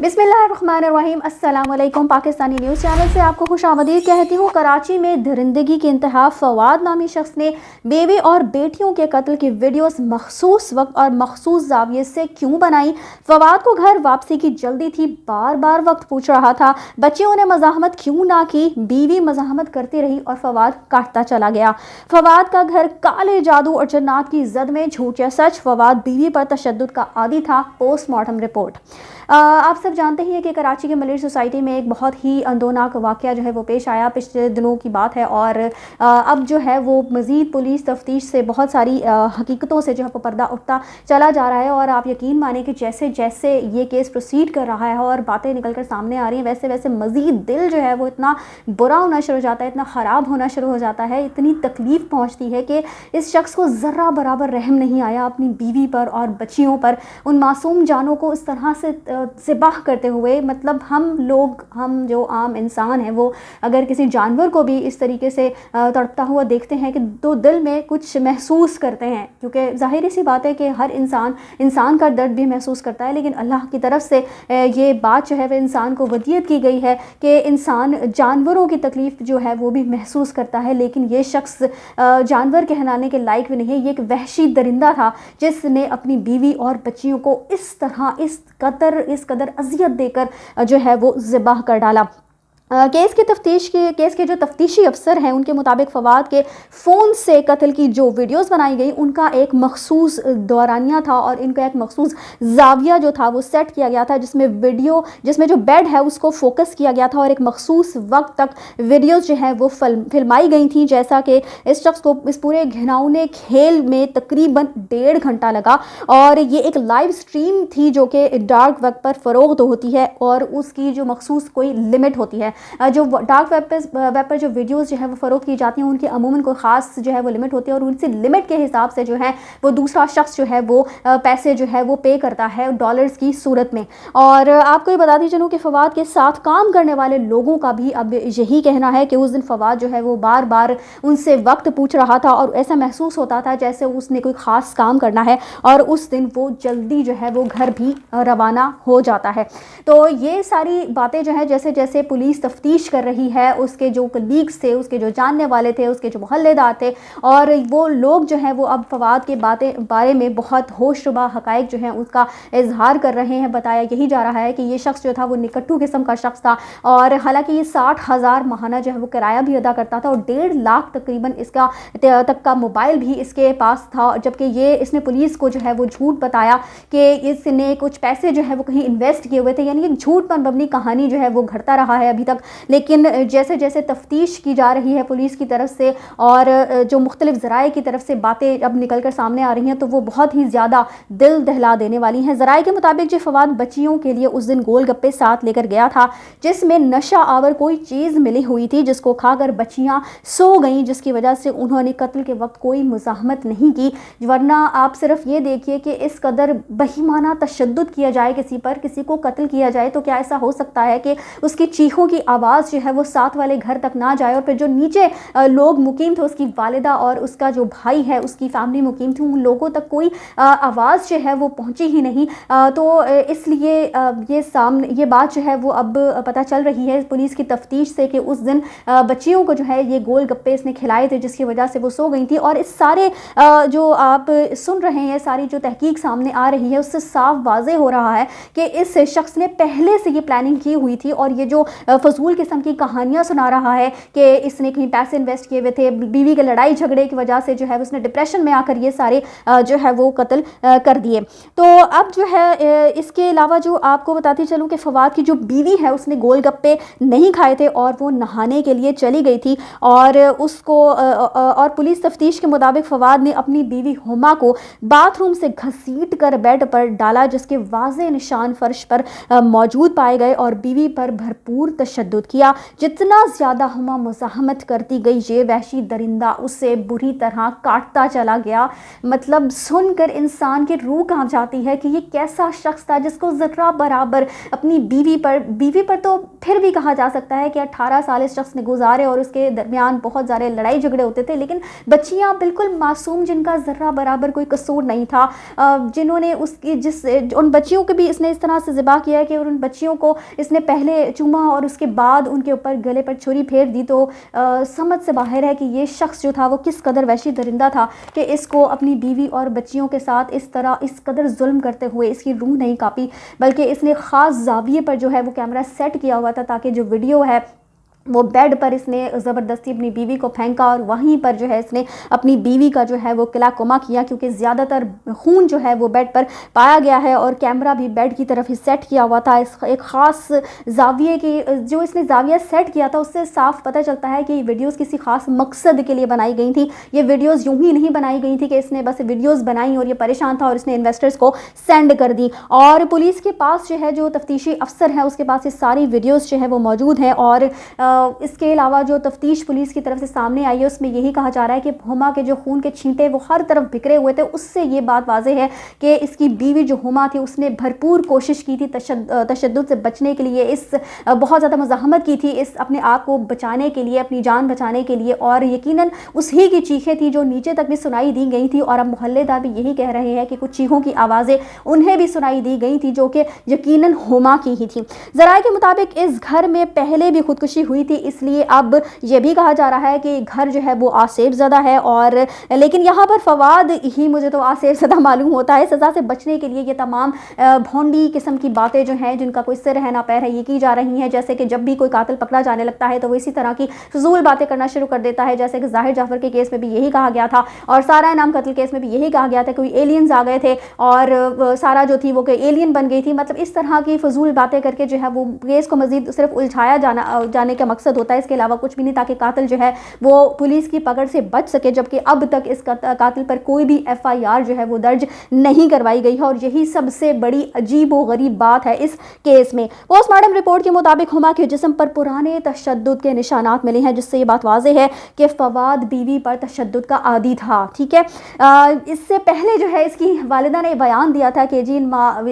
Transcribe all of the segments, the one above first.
बिस्मिल्लाहिर्रहमानिर्रहीम। अस्सलाम वालेकुम। पाकिस्तानी न्यूज़ चैनल से आपको खुशामदीद कहती हूँ। कराची में दरिंदगी की इंतहा, फवाद नामी शख्स ने बीवी और बेटियों के कत्ल की वीडियोस मखसूस वक्त और मखसूस जाविये से क्यों बनाई? फवाद को घर वापसी की जल्दी थी, बार बार वक्त पूछ रहा था। बच्चियों ने मज़ाहमत क्यों ना की? बीवी मज़ाहमत करती रही और फवाद काटता चला गया। फवाद का घर काले जादू और जन्नात की जद में, झूठ या सच? फवाद बीवी पर तशद्दुद का आदी था। Postmortem report. आप सब जानते ही हैं कि कराची के मलिर सोसाइटी में एक बहुत ही अंदोनाक वाक़या जो है वो पेश आया, पिछले दिनों की बात है। और अब जो है वो मज़ीद पुलिस तफ्तीश से बहुत सारी हकीकतों से जो है वो पर्दा उठता चला जा रहा है। और आप यकीन माने कि जैसे जैसे ये केस प्रोसीड कर रहा है और बातें निकल कर सामने आ रही हैं, वैसे वैसे मज़ीद दिल जो है वो इतना बुरा होना शुरू हो जाता है, इतना ख़राब होना शुरू हो जाता है, इतनी तकलीफ़ पहुँचती है कि इस शख्स को ज़र्रा बराबर रहम नहीं आया अपनी बीवी पर और बच्चियों पर। उन मासूम जानों को इस तरह से ज़िबाह करते हुए, मतलब हम जो आम इंसान हैं वो अगर किसी जानवर को भी इस तरीके से तड़पता हुआ देखते हैं कि तो दिल में कुछ महसूस करते हैं, क्योंकि ज़ाहिर सी बात है कि हर इंसान का दर्द भी महसूस करता है। लेकिन अल्लाह की तरफ से ये बात जो है वह इंसान को वदियत की गई है कि इंसान जानवरों की तकलीफ़ जो है वो भी महसूस करता है। लेकिन ये शख्स जानवर कहलाने के लायक भी नहीं है। ये एक वहशी दरिंदा था जिसने अपनी बीवी और बच्चियों को इस तरह इस कदर अजियत देकर जो है वो ज़िबाह कर डाला। केस के जो तफ्तीशी अफसर हैं उनके मुताबिक फ़वाद के फ़ोन से कत्ल की जो वीडियोस बनाई गई उनका एक मखसूस दौरानिया था और इनका एक मखसूस जाविया जो था वो सेट किया गया था, जिसमें जो बेड है उसको फोकस किया गया था और एक मखसूस वक्त तक वीडियोस जो है वो फिल्माई गई थी। जैसा कि इस शख्स को इस पूरे घिनौने खेल में तकरीबन 1.5 घंटा लगा और ये एक लाइव स्ट्रीम थी जो कि डार्क वेब पर फ़रोख्त होती है और उसकी जो मखसूस कोई लिमिट होती है। जो डार्क वेब पर जो वीडियोस जो है वो फ़रोख्त की जाती हैं उनकी अमूमन कोई ख़ास जो है वो लिमिट होती है और उनसे लिमिट के हिसाब से जो है वो दूसरा शख्स जो है वो पैसे जो है वो पे करता है डॉलर्स की सूरत में। और आपको ये बताती चलूँ कि फ़वाद के साथ काम करने वाले लोगों का भी अब यही कहना है कि उस दिन फ़वाद जो है वो बार बार उनसे वक्त पूछ रहा था और ऐसा महसूस होता था जैसे उसने कोई ख़ास काम करना है और उस दिन वो जल्दी जो है वो घर भी रवाना हो जाता है। तो ये सारी बातें जो है जैसे जैसे पुलिस तफ्तीश कर रही है, उसके जो कलीग्स थे, उसके जो जानने वाले थे, उसके जो मोहल्लेदार थे और वो लोग जो हैं वो अब फवाद के बारे में बहुत होशरुबा हक़ाइक़ जो हैं उसका इजहार कर रहे हैं। बताया यही जा रहा है कि ये शख्स जो था वो निकट्टू किस्म का शख्स था और हालांकि ये 60,000 माहाना जो है वो किराया भी अदा करता था और 1.5 लाख तकरीबन इसका तक का मोबाइल भी इसके पास था। जबकि इसने पुलिस को जो है वो झूठ बताया कि इसने कुछ पैसे जो है वो कहीं इन्वेस्ट किए हुए थे, यानी एक झूठ पर मबनी कहानी जो है वो घड़ता रहा है अभी तक। लेकिन जैसे जैसे तफ्तीश की जा रही है पुलिस की तरफ से और जो मुख्तलिफ ज़राए की तरफ से बातें अब निकल कर सामने आ रही हैं तो वो बहुत ही ज़्यादा दिल दहला देने वाली हैं। ज़राए के मुताबिक जो फवाद बच्चियों के लिए उस दिन गोलगप्पे साथ लेकर गया था जिसमें नशा आवर कोई चीज़ मिली हुई थी जिसको खाकर बच्चियाँ सो गईं, जिसकी वजह से उन्होंने कत्ल के वक्त कोई मुज़ाहमत नहीं की। वरना आप सिर्फ ये देखिए कि इस कदर बहीमाना तशद्दुद किया जाए किसी पर, किसी को कत्ल किया जाए तो क्या ऐसा हो सकता है कि उसकी चीखों की आवाज़ जो है वो साथ वाले घर तक ना जाए और फिर जो नीचे लोग मुकीम थे, उसकी वालिदा और उसका जो भाई है, उसकी फैमिली मुकीम थी, उन लोगों तक कोई आवाज़ जो है वो पहुंची ही नहीं। तो इसलिए ये बात जो है वो अब पता चल रही है पुलिस की तफ्तीश से कि उस दिन बच्चियों को जो है ये गोलगप्पे इसने खिलाए थे जिसकी वजह से वो सो गई थी। और इस सारे जो आप सुन रहे हैं, सारी जो तहकीक सामने आ रही है उससे साफ वाज़े हो रहा है कि इस शख्स ने पहले से ये प्लानिंग की हुई थी और ये जो फजूल किस्म की कहानियाँ सुना रहा है कि इसने कहीं पैसे इन्वेस्ट किए हुए थे, बीवी के लड़ाई झगड़े की वजह से जो है उसने डिप्रेशन में आकर ये सारे जो है वो कत्ल कर दिए। तो अब जो है इसके अलावा जो आपको बताती चलूँ कि फवाद की जो बीवी है उसने गोलगप्पे नहीं खाए थे और वो नहाने के लिए चली गई थी और और पुलिस तफ्तीश के मुताबिक फवाद ने अपनी बीवी हुमा को बाथरूम से घसीट कर बेड पर डाला जिसके वाज़े निशान फर्श पर मौजूद पाए गए और बीवी पर भरपूर तशद्दुद तशद्दुद किया। जितना ज़्यादा हुमा मुज़ाहमत करती गई, ये वहशी दरिंदा उसे बुरी तरह काटता चला गया। मतलब सुनकर इंसान की रूह कांप जाती है कि ये कैसा शख्स था जिसको ज़रा बराबर अपनी बीवी पर तो फिर भी कहा जा सकता है कि 18 साल इस शख्स ने गुजारे और उसके दरमियान बहुत ज़्यादा लड़ाई झगड़े होते थे, लेकिन बच्चियाँ बिल्कुल मासूम जिनका ज़रा बराबर कोई कसूर नहीं था, जिन्होंने उन बच्चियों को भी इसने इस तरह से ज़िबा किया है कि उन बच्चियों को इसने पहले चूमा और उसके बाद उनके ऊपर गले पर छुरी फेर दी। तो समझ से बाहर है कि ये शख्स जो था वो किस कदर वहशी दरिंदा था कि इसको अपनी बीवी और बच्चियों के साथ इस कदर जुल्म करते हुए इसकी रूह नहीं कांपी, बल्कि इसने ख़ास ज़ाविये पर जो है वो कैमरा सेट किया हुआ था ताकि जो वीडियो है वो बेड पर इसने ज़बरदस्ती अपनी बीवी को फेंका और वहीं पर जो है इसने अपनी बीवी का जो है वो किला कुमा किया, क्योंकि ज़्यादातर खून जो है वो बेड पर पाया गया है और कैमरा भी बेड की तरफ ही सेट किया हुआ था। इस एक ख़ास ज़ाविये की जो इसने ज़ाविया सेट किया था उससे साफ पता चलता है कि ये वीडियोज़ किसी ख़ास मकसद के लिए बनाई गई थी। ये वीडियोज़ यूँ ही नहीं बनाई गई थी कि इसने बस वीडियोज़ बनाई और ये परेशान था और इसने इन्वेस्टर्स को सेंड कर दी। और पुलिस के पास जो है जो तफ्तीशी अफसर है उसके पास ये सारी वीडियोज़ जो है वो मौजूद हैं। और इसके अलावा जो तफ्तीश पुलिस की तरफ से सामने आई है उसमें यही कहा जा रहा है कि हुमा के जो खून के छींटे वो हर तरफ बिखरे हुए थे, उससे ये बात वाज़ेह है कि इसकी बीवी जो हुमा थी उसने भरपूर कोशिश की थी तशद्दुद से बचने के लिए, इस बहुत ज़्यादा मुज़ाहमत की थी इस अपने आप को बचाने के लिए, अपनी जान बचाने के लिए। और यकीनन उसी की चीखें थी जो नीचे तक भी सुनाई दी गई थी और अब मोहल्लेदार भी यही कह रहे हैं कि कुछ चीखों की आवाज़ें उन्हें भी सुनाई दी गई थी जो कि यकीनन हुमा की ही थी। ज़राए के मुताबिक इस घर में पहले भी खुदकुशी हुई थी, इसलिए अब ये भी कहा जा रहा है कि घर जो है वो आसेफ ज़दा है। और लेकिन यहाँ पर फवाद ही मुझे तो आसेफ ज़दा मालूम होता है। सज़ा से बचने के लिए ये तमाम भोंडी किस्म की बातें जो हैं जिनका कोई सिर है ना पैर है ये की जा रही हैं। जैसे कि जब भी कोई कातिल पकड़ा जाने लगता है तो वो इसी तरह की फजूल बातें करना शुरू कर देता है, जैसे कि ज़ाहिर जाफ़र के केस में भी यही कहा गया था और सारा इनाम कत्ल केस में भी यही कहा गया था, कोई एलियंस आ गए थे और सारा जो थी वो कोई एलियन बन गई थी। मतलब इस तरह की फजूल बातें करके जो है वो केस को मज़ीद सिर्फ उलझाया जाने का मकसद होता है, इसके अलावा कुछ भी नहीं, ताकि कातिल जो है वो पुलिस की पकड़ से बच सके। जबकि अब तक इस कातिल पर कोई भी FIR जो है वो दर्ज नहीं करवाई गई है और यही सबसे बड़ी अजीब व गरीब बात है इस केस में। पोस्टमार्टम रिपोर्ट के मुताबिक हुमा के जिस्म पर पुराने तशद्दुद के निशानात मिले हैं, जिससे ये बात वाज़ेह है कि फवाद बीवी पर तशद्दुद का आदी था। ठीक है, इससे पहले जो है इसकी वालिदा ने बयान दिया था कि जी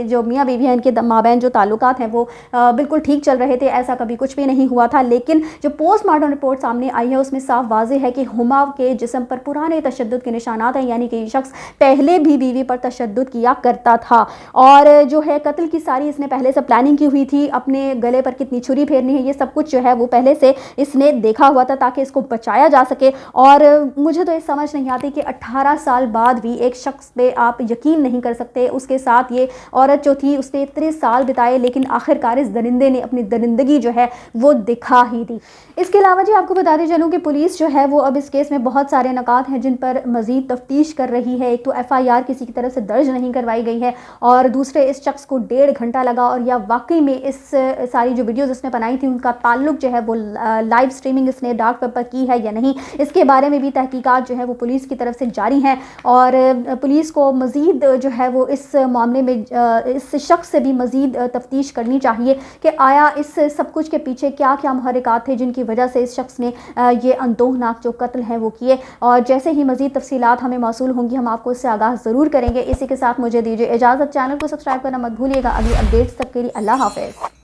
जो मियाँ बीवी हैं इनके माबैन जो ताल्लुकात हैं वो बिल्कुल ठीक चल रहे थे, ऐसा कभी कुछ भी नहीं हुआ था। लेकिन जो पोस्टमार्टम रिपोर्ट सामने आई है उसमें साफ वाज़ेह है कि हुमा के जिस्म पर पुराने तशद्दुद के निशानात हैं, यानी कि ये शख्स पहले भी बीवी पर तशद्दुद किया करता था। और जो है कत्ल की सारी इसने पहले से प्लानिंग की हुई थी, अपने गले पर कितनी छुरी फेरनी है ये सब कुछ जो है वो पहले से इसने देखा हुआ था ताकि इसको बचाया जा सके। और मुझे तो ये समझ नहीं आती कि 18 साल बाद भी एक शख्स पे आप यकीन नहीं कर सकते। उसके साथ ये औरत जो थी उसने इतने साल बिताए, लेकिन आखिरकार इस दरिंदे ने अपनी दरिंदगी जो है वो दिखा ही दी। इसके अलावा जी आपको बताते चलूँ कि पुलिस जो है वो अब इस केस में बहुत सारे नकात हैं जिन पर मज़ीद तफ्तीश कर रही है। एक तो FIR किसी की तरफ से दर्ज नहीं करवाई गई है और दूसरे इस शख्स को 1.5 घंटा लगा और या वाकई में इस सारी जो वीडियोज़ इसने बनाई थी उनका ताल्लुक जो है वो लाइव स्ट्रीमिंग इसने डार्क वेब पर की है या नहीं, इसके बारे में भी तहकीकात जो है वो पुलिस की तरफ से जारी हैं। और पुलिस को मज़ीद जो है वो इस मामले में इस शख्स से भी मज़ीद तफ्तीश करनी चाहिए कि आया इस सब कुछ के पीछे क्या क्या मुहर्रिकात थे जिनकी वजह से इस शख्स ने ये अंदोहनाक जो कत्ल हैं वो किए। और जैसे ही मज़ीद तफसीलात हमें मौसूल होंगी हम आपको इससे आगाह ज़रूर करेंगे। इसी के साथ मुझे दीजिए इजाज़त, चैनल को सब्सक्राइब करना मत भूलिएगा। अगली अपडेट्स तक के लिए अल्लाह हाफ़िज़।